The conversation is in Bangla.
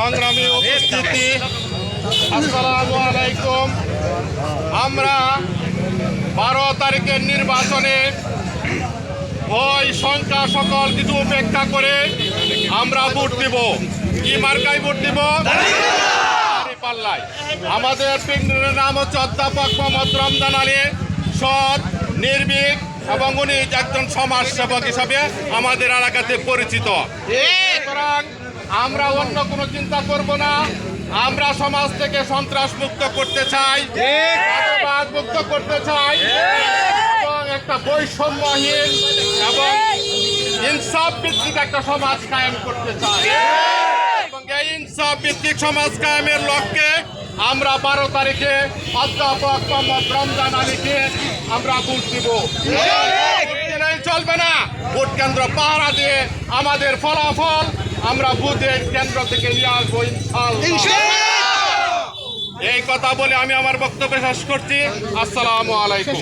সংগ্রামী উপস্থিতি, আসসালামু আলাইকুম। আমরা 12 তারিখের নির্বাচনে ওই সংখ্যা সকল কিছু উপেক্ষা করে আমরা ভোট দিব। কি মার্কায় ভোট দিব? পাল্লায়। আমাদের পিকনিকের নাম হচ্ছে অধ্যাপক মোহাম্মদ রমজান আলী, সৎ, নির্ভীক এবং উনি একজন সমাজসেবক হিসাবে আমাদের এলাকাতে পরিচিত। সুতরাং আমরা অন্য কোনো চিন্তা করব না। আমরা সমাজ থেকে সন্ত্রাস মুক্ত করতে চাই, চাঁদাবাজ মুক্ত করতে চাই এবং একটা বৈষম্যহীন এবং ইনসাফ ভিত্তিক একটা সমাজ কায়েম করতে চাই। এবং এই ইনসাফ ভিত্তিক সমাজ কায়েমের লক্ষ্যে আমরা 12 তারিখে অধ্যাপক মোহাম্মদ রমজান আলীকে আমরা ভোট দিব। চলবে না, ভোট কেন্দ্র পাহারা দিয়ে আমাদের ফলাফল আমরা বুথের কেন্দ্র থেকে নিয়ে আসবো ইনশাআল্লাহ। এই কথা বলে আমি আমার বক্তব্য শেষ করছি। আসসালামু আলাইকুম।